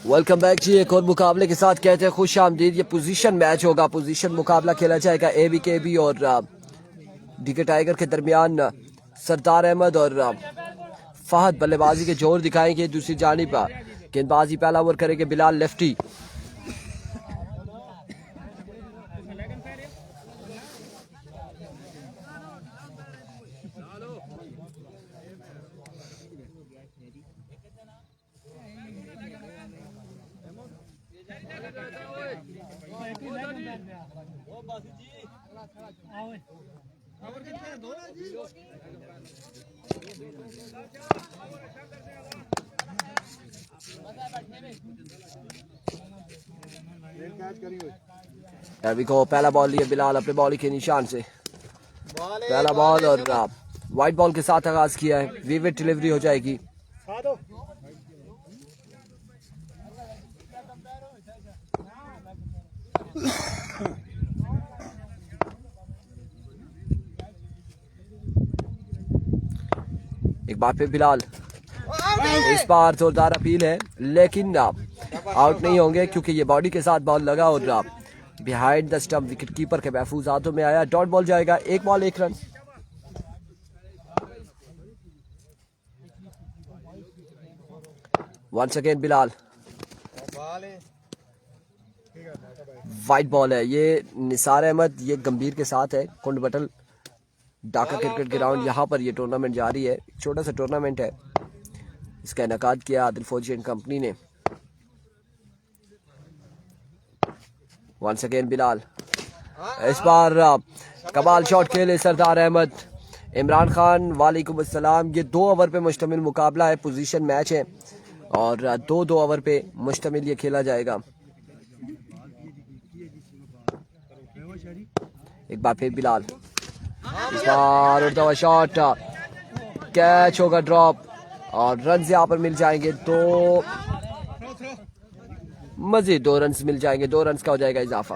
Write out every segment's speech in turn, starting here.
Welcome back जी। एक और मुकाबले के साथ कहते हैं खुश आमदीद। ये पोजीशन मैच होगा, पोजीशन मुकाबला खेला जाएगा ABKB और DK टाइगर के दरमियान। सरदार अहमद और फहद बल्लेबाजी के जोर दिखाएंगे। दूसरी जानिब गेंदबाजी पहला ओवर करेंगे बिलाल लेफ्टी। अभी को पहला बॉल लिया बिलाल अपने बॉलिंग के निशान से। पहला बॉल और वाइट बॉल के साथ आगाज किया है। विविड डिलीवरी हो जाएगी। एक बार फिर बिलाल, इस बार जोरदार अपील है लेकिन आउट नहीं होंगे क्योंकि ये बॉडी के साथ बॉल लगा और behind the stump wicket keeper के महफूज हाथों में आया। डॉट बॉल जाएगा। एक बॉल एक run. Once again Bilal, wide ball है। ये निसार अहमद ये गंभीर के साथ है। कुंड बटल ढाका क्रिकेट ग्राउंड, यहाँ पर ये टूर्नामेंट जारी है। छोटा सा टूर्नामेंट है, इसका इनेकाद किया आदिल फौजी एंड कंपनी ने। वंस अगेन बिलाल, इस बार कमाल शॉट खेले सरदार अहमद। इमरान खान वालेकुम अस्सलाम। ये 2 ओवर पे मुश्तमिल मुकाबला है, पोजीशन मैच है और 2-2 ओवर पे मुश्तमिल ये खेला जाएगा। एक बार फिर बिलाल, इस बार उड़ता हुआ शॉट, कैच होगा ड्रॉप और रन यहाँ पर मिल जाएंगे। 2 मजीद 2 रन मिल जाएंगे। 2 रन का हो जाएगा इजाफा।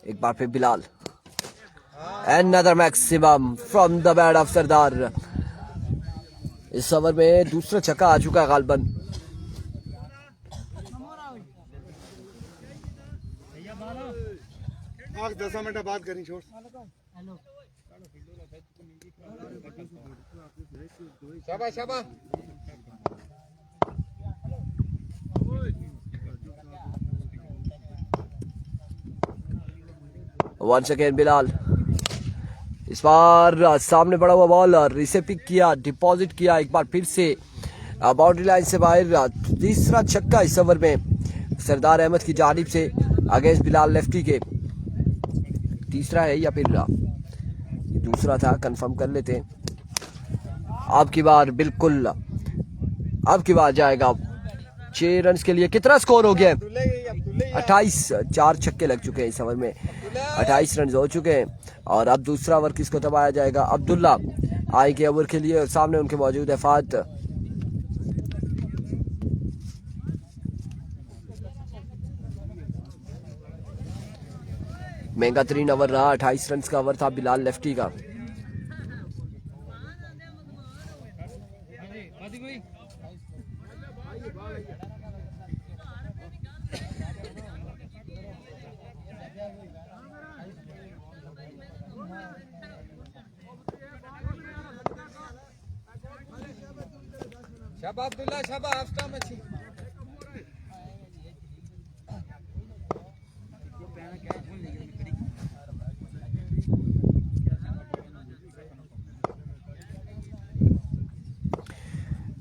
एक बार फिर Bilal, another maximum from the bat of सरदार। इस ओवर में दूसरा छक्का आ चुका है गालबन। आठ 10 मिनट बात करी छोड़। शाबाश शाबाश। वंस अगेन बिलाल, इस बार सामने पड़ा हुआ बॉल रिसे पिक किया, डिपॉजिट किया। एक बार फिर से बाउंड्री लाइन से बाहर। तीसरा छक्का इस ओवर में सरदार अहमद की जानिब से अगेंस्ट बिलाल लेफ्टी के। तीसरा है या फिर दूसरा था, कंफर्म कर लेते हैं। अब की बार बिल्कुल, अब की बार जाएगा 6 रन के लिए। कितना स्कोर हो गया? 28। 4 छक्के लग चुके हैं इस ओवर में। 28 रन हो चुके हैं और अब दूसरा ओवर किसको दबाया जाएगा? अब्दुल्ला आई के ओवर के लिए और सामने उनके मौजूद है फहद। महंगा तरीन ओवर रहा। 28 रन का ओवर था बिलाल लेफ्टी का। शाबाश अब्दुल्ला शाबाश। आफ्टर मची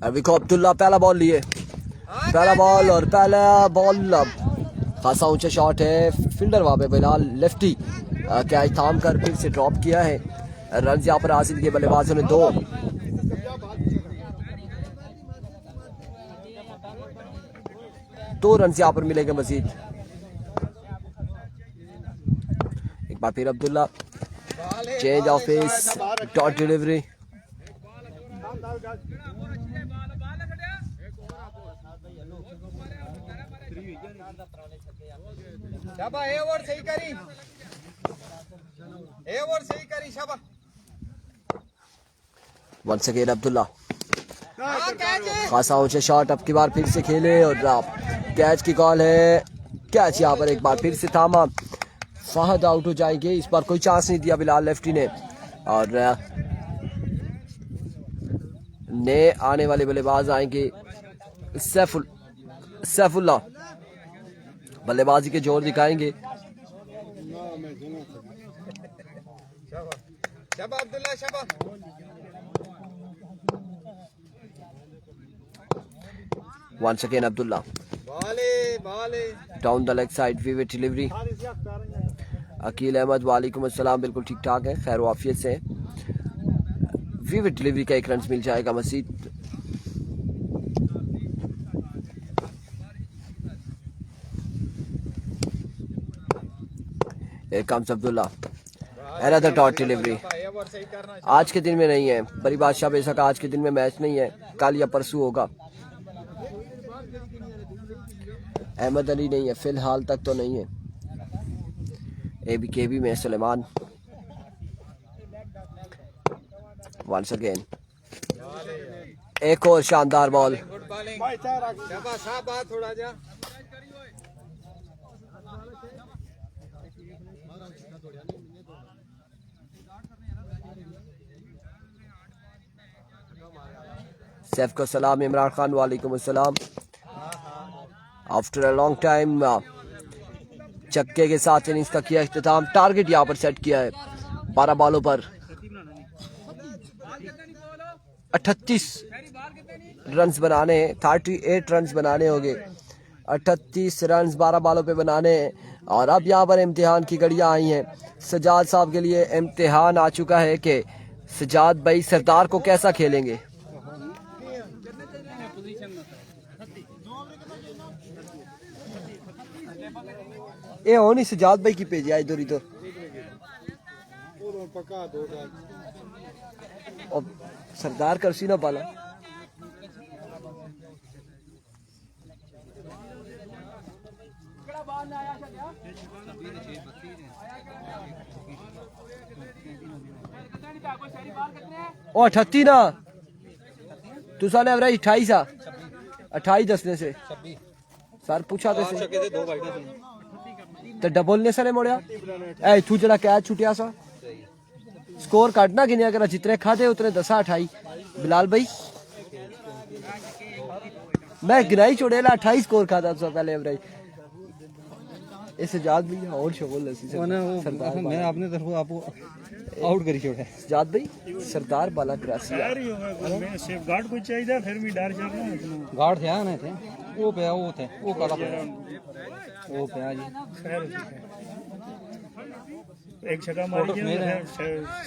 अभी को अब्दुल्ला पहला बॉल लिए। पहला बॉल और पहला बॉल खासा ऊंचा शॉट है। फील्डर वहां पे बिलाल लेफ्टी कैच थाम कर फिर से ड्रॉप किया है। रन यहाँ पर हासिल किए बल्लेबाजों ने 2। दो रन यहाँ पर मिलेंगे मजीद। एक बार फिर Abdullah, change of pace, dot delivery. शाबा ए ओवर सही करी शाबा वंस अगेन अब्दुल्ला हां कैच है खासा ऊंचे शॉट अब की बार फिर से खेले और कैच की कॉल है। कैच यहाँ पर एक बार फिर से थामा, फहद आउट हो जाएंगे। इस बार कोई चांस नहीं दिया बिलाल लेफ्टी ने और नए आने वाले बल्लेबाज आएंगे सैफुल्ला बल्लेबाजी के जोर दिखाएंगे। शाबा अब्दुल्ला शाबा Once again Abdullah बाले down the leg side vivid delivery। Aqeel Ahmad वालेकुम अस्सलाम, बिल्कुल ठीक ठाक है, खैर वाफियत से। विविड डिलीवरी का एक रन मिल जाएगा मजीद। Here comes Abdullah, another dot delivery। आज के दिन में नहीं है बड़ी बादशाह, बेशक आज के दिन में मैच नहीं है, कल या परसों होगा। अहमद अली नहीं है फिलहाल तक तो नहीं है। ABKB में सुलेमान। वंस अगेन एक और शानदार बॉल। गुड बॉलिंग शाबा शाबा थोड़ा जा सैफ को सलाम, इमरान खान वालेकुम अस्सलाम। आफ्टर अ लॉन्ग टाइम चक्के के साथ इनिंग्स का किया इख्तिताम। टारगेट यहाँ पर सेट किया है 12 बॉलों पर 38 रन्स बनाने, 38 रन्स बनाने होंगे। 38 रन्स 12 बॉलों पे बनाने हैं। और अब यहाँ पर इम्तिहान की घड़ियाँ आई हैं। सजाद साहब के लिए इम्तिहान आ चुका है कि सजाद भाई सरदार को कैसा खेलेंगे। ये हो नहीं सजाद भाई की भेजा इधर ही तो पका दो और सरदार करसी ना पाला। ओ 38 ना तू साले एवरेज 28 आ 28 दसने से सर पूछा तो डबल ने सरे मोड़िया ए तू जरा कैच छुटिया सा स्कोर काटना गिनिया करा जितने खाते उतने 10-28 बिलाल भाई मैं गिनाई छोड़ेला 28 स्कोर खाता था पहले एवरेज। इस सजाद भी और शोल लसी सरदार मैं अपने तरफ आपको आउट करी छोड़ा सजाद भाई सरदार बाला करासी यार ही होगा मैं सेफ गार्ड कोई चाहिए फिर भी डर चल रहा है। गार्ड थे आने थे वो पे वो थे वो काला वो पे जी खैर एक छक्का मार के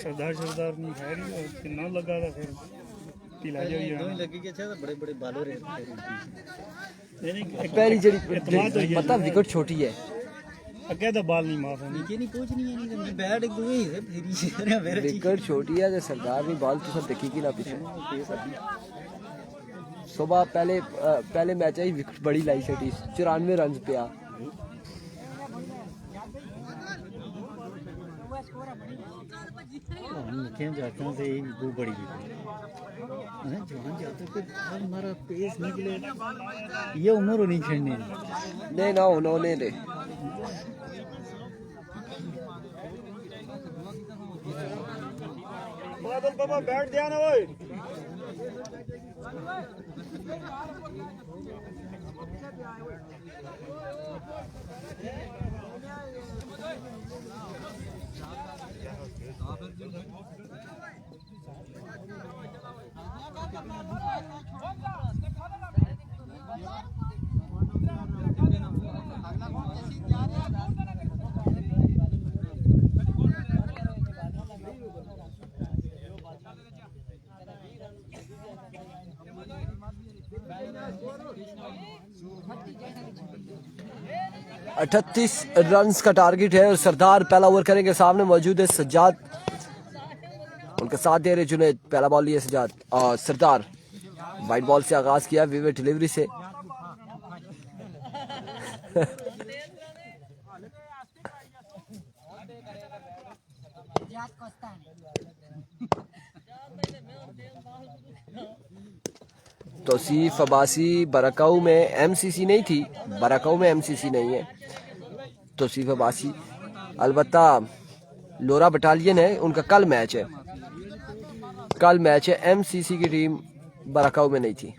सरदार नहीं खैर ही कितना लगा था फिर पिला जाइए लगी के अच्छा बड़े बड़े बालों रे पहली जड़ी पता विकेट छोटी है अगे तो बाल नहीं माफ होनी नीचे नहीं पहुंच नहीं है बैट एक दो ही है फिर विकेट छोटी है सरदार भी बॉल तो सब देखी ना पीछे। सुबह पहले मैच आई विकेट बड़ी लाई छठी 94 रन पे आ जाते से दो बड़ी जवान जाते तो हमारा पेस निकले ये उम्र नहीं खेलने नहीं ना उन्होंने दे बादल बाबा बैठ दिया ना ओए 38 रन्स का टारगेट है और सरदार पहला ओवर करेंगे। सामने मौजूद है सज्जाद उनका साथ दे रहे जुनैद। पहला बॉल लिए सजाद और सरदार। वाइट बॉल से आगाज किया विवेक डिलीवरी से। तौसीफ अब्बासी बराकाऊ में एमसीसी नहीं थी, बराकाऊ में एमसीसी नहीं है तौसीफ अब्बासी। अलबत्ता लोरा बटालियन है, उनका कल मैच है, कल मैच है। एमसीसी की टीम बराकाऊ में नहीं थी।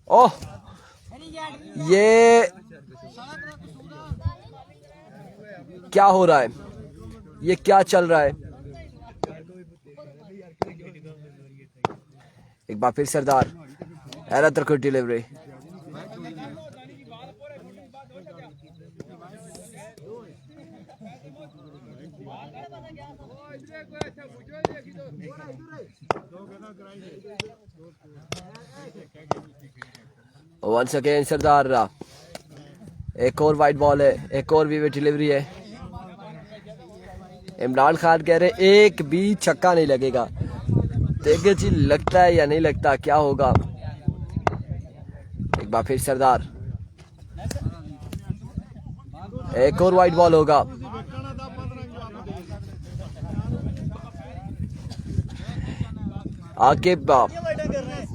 ओह ये क्या हो रहा है, ये क्या चल रहा है। एक बार फिर सरदार हैरत को डिलीवरी। वंस अगेन सरदार। एक और वाइट बॉल है, एक और विवेक डिलीवरी है। इमरान खान कह रहे एक भी छक्का नहीं लगेगा। देखे जी लगता है या नहीं लगता, क्या होगा। एक बार फिर सरदार, एक और वाइट बॉल होगा। आगे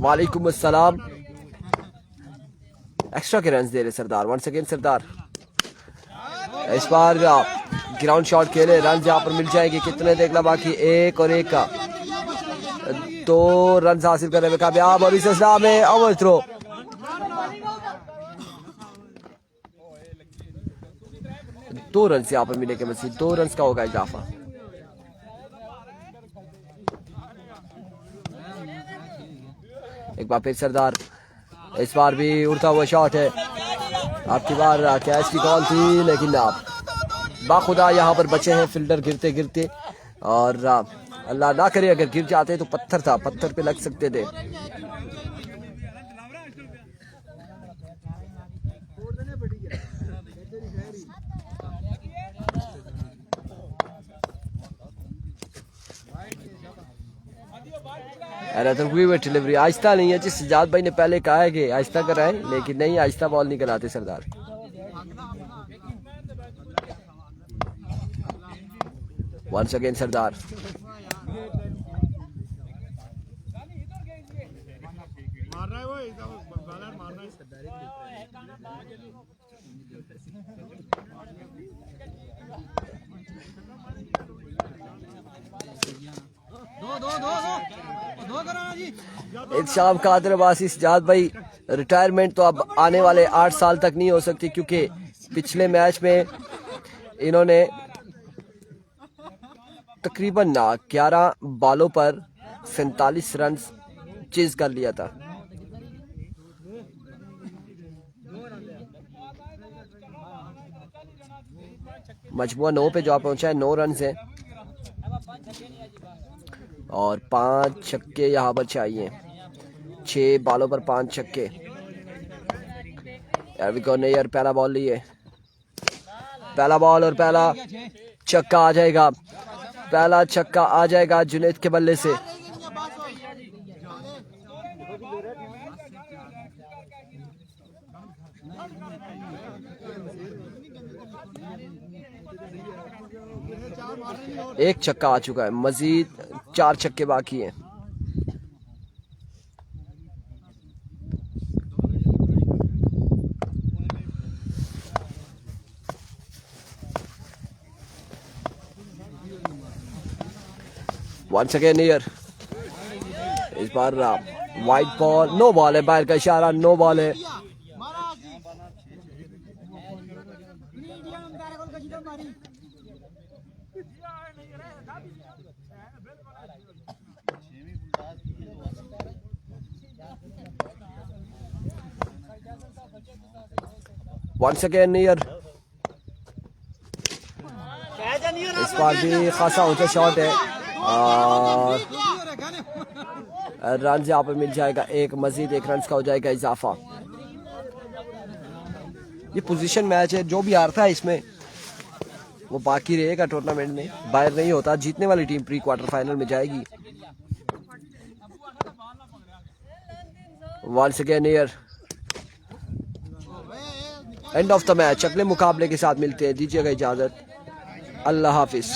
वालेकुम अस्सलाम। एक्स्ट्रा के रन दे रहे सरदार। वंस अगेन सरदार इस बार ग्राउंड शॉट खेले, रन यहाँ पर मिल जाएंगे। कितने देखना बाकी, एक और एक का 2 रन हासिल करने में कामयाब। और इस असला में ओवर थ्रो। दो रन यहाँ पर मिलेंगे मजीद, 2 रन का होगा इजाफा। एक बार फिर सरदार, इस बार भी उड़ता हुआ शॉट है। आपकी बार कैच की कॉल थी, लेकिन आप बाखुदा यहाँ पर बचे हैं फील्डर गिरते गिरते। और अल्लाह ना करे अगर गिर जाते तो पत्थर था, पत्थर पे लग सकते थे। डिलीवरी आहिस्ता नहीं है जी। सजाद भाई ने पहले कहा है कि आहिस्ता कराएं, लेकिन नहीं, आहिस्ता बॉल नहीं कराते सरदार। वंस अगेन सरदार। इरशाद कादिर अब्बासी सजाद भाई रिटायरमेंट तो अब आने वाले 8 साल तक नहीं हो सकती, क्योंकि पिछले मैच में इन्होंने तकरीबन 11 बॉलों पर 47 रन चेज कर लिया था। मजमुआ 9 पे जो पहुंचा है, 9 रन है और 5 छक्के यहाँ पर चाहिए। 6 बॉलों पर 5 छक्के। यार पहला बॉल लिए, पहला बॉल और पहला छक्का आ जाएगा। पहला छक्का आ जाएगा जुनैद के बल्ले से। एक छक्का आ चुका है, मजीद 4 छक्के बाकी हैं। Once again Nair. इस बार वाइट बॉल, नो बॉल है, बाहर का इशारा, नो बॉल है। Once again Nair. इस बार भी खासा ऊंचा शॉट है और रन यहाँ पर मिल जाएगा। एक मजीद 1 रन का हो जाएगा इजाफा। ये पोजीशन मैच है, जो भी हारता है इसमें वो बाकी रहेगा टूर्नामेंट में, बाहर नहीं होता। जीतने वाली टीम प्री क्वार्टर फाइनल में जाएगी। Once again here end of the match. अगले मुकाबले के साथ मिलते हैं, दीजिएगा इजाजत, अल्लाह हाफिज।